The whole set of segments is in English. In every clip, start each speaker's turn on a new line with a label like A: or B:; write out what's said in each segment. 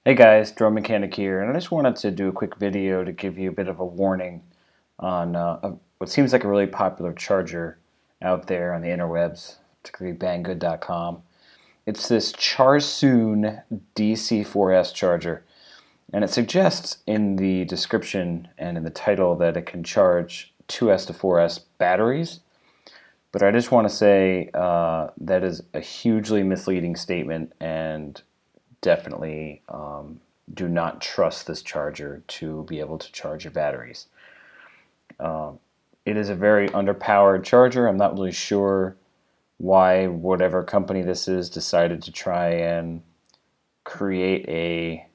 A: Hey guys, Drone Mechanic here, and I just wanted to do a quick video to give you a bit of a warning on what seems like a really popular charger out there on the interwebs, particularly banggood.com. It's this Charsoon DC-4S charger, and it suggests in the description and in the title that it can charge 2S to 4S batteries, but I just want to say that is a hugely misleading statement, and definitely do not trust this charger to be able to charge your batteries. It is a very underpowered charger. I'm not really sure why whatever company this is decided to try and create a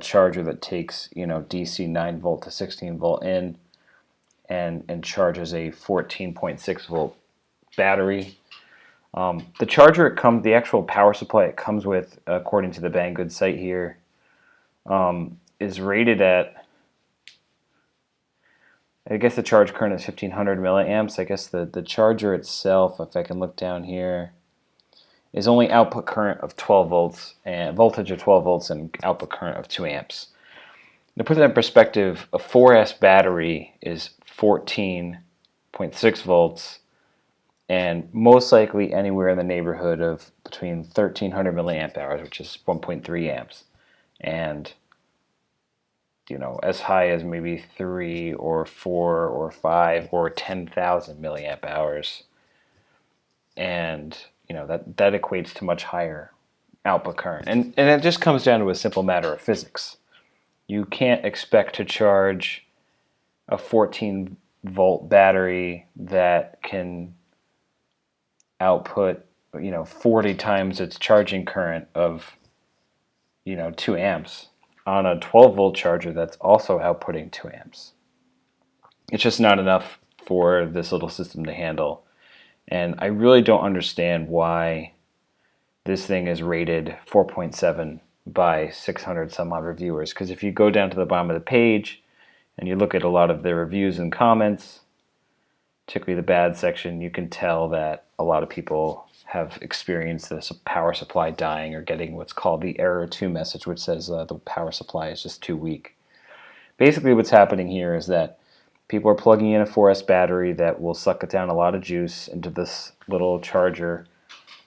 A: charger that takes DC 9 volt to 16 volt in and charges a 14.6 volt battery. The charger the actual power supply it comes with, according to the Banggood site here, is rated at, I guess the charge current is 1500 milliamps. I guess the charger itself, if I can look down here, is only output current of 12 volts and voltage of 12 volts and output current of 2 amps. To put that in perspective, a 4S battery is 14.6 volts and most likely anywhere in the neighborhood of between 1300 milliamp hours, which is 1.3 amps, and as high as maybe 3 or 4 or 5 or 10,000 milliamp hours, and that equates to much higher output current, and it just comes down to a simple matter of physics. You can't expect to charge a 14 volt battery that can output 40 times its charging current of 2 amps on a 12 volt charger that's also outputting 2 amps. It's just not enough for this little system to handle, and I really don't understand why this thing is rated 4.7 by 600 some odd reviewers, because if you go down to the bottom of the page and you look at a lot of the reviews and comments, particularly the bad section, you can tell that a lot of people have experienced this power supply dying or getting what's called the error 2 message, which says the power supply is just too weak. Basically what's happening here is that people are plugging in a 4S battery that will suck down a lot of juice into this little charger,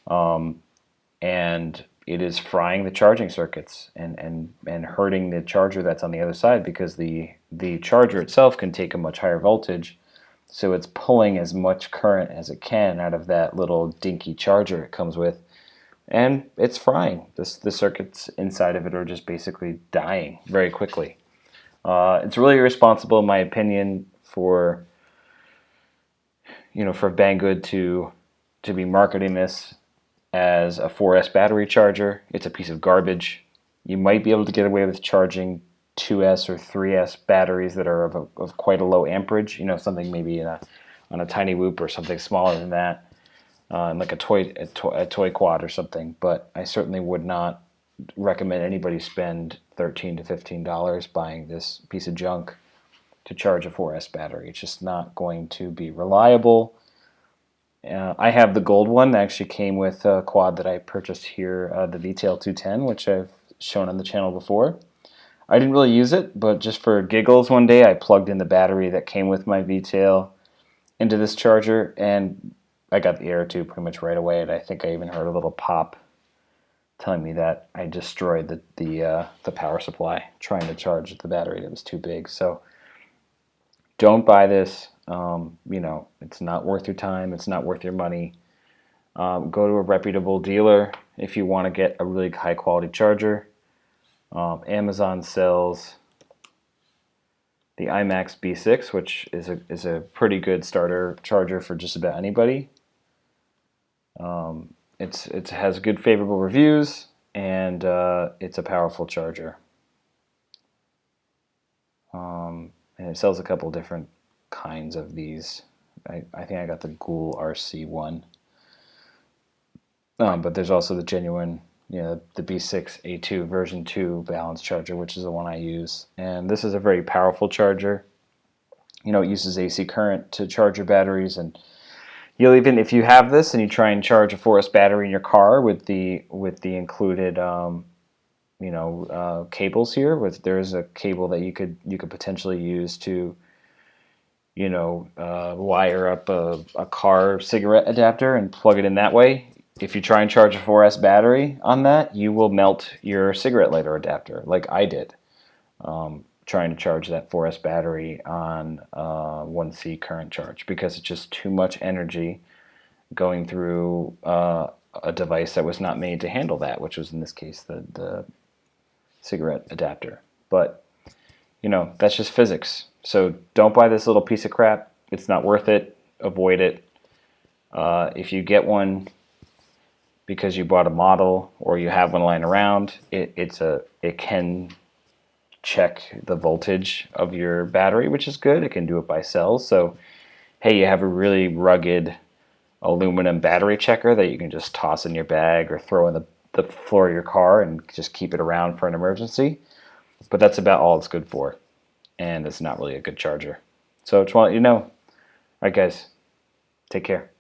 A: and it is frying the charging circuits and hurting the charger that's on the other side, because the charger itself can take a much higher voltage. So it's pulling as much current as it can out of that little dinky charger it comes with, and it's frying. The circuits inside of it are just basically dying very quickly. It's really irresponsible, in my opinion, for Banggood to be marketing this as a 4S battery charger. It's a piece of garbage. You might be able to get away with charging 2S or 3S batteries that are of quite a low amperage, something maybe on a tiny whoop or something smaller than that, like a toy quad or something. But I certainly would not recommend anybody spend $13 to $15 buying this piece of junk to charge a 4S battery. It's just not going to be reliable. I have the gold one that actually came with a quad that I purchased here, the VTail 210, which I've shown on the channel before. I didn't really use it, but just for giggles one day I plugged in the battery that came with my VTail into this charger, and I got the error 2 pretty much right away, and I think I even heard a little pop telling me that I destroyed the power supply trying to charge the battery that was too big. So don't buy this. It's not worth your time. It's not worth your money. Go to a reputable dealer if you want to get a really high quality charger. Amazon sells the iMax B6, which is a pretty good starter charger for just about anybody. It has good favorable reviews, and it's a powerful charger. And it sells a couple different kinds of these. I think I got the Ghoul RC one. But there's also the genuine, the B6A2 version 2 balance charger, which is the one I use. And this is a very powerful charger. It uses AC current to charge your batteries, and even if you have this and you try and charge a 4S battery in your car with the included cables here. There's a cable that you could potentially use to wire up a car cigarette adapter and plug it in that way. If you try and charge a 4S battery on that, you will melt your cigarette lighter adapter, like I did, trying to charge that 4S battery on 1C current charge, because it's just too much energy going through a device that was not made to handle that, which was in this case the cigarette adapter. But that's just physics. So don't buy this little piece of crap. It's not worth it. Avoid it. If you get one because you bought a model or you have one lying around, it can check the voltage of your battery, which is good. It can do it by cells. So hey, you have a really rugged aluminum battery checker that you can just toss in your bag or throw in the floor of your car and just keep it around for an emergency. But that's about all it's good for. And it's not really a good charger. So I just want to let you know. All right, guys, take care.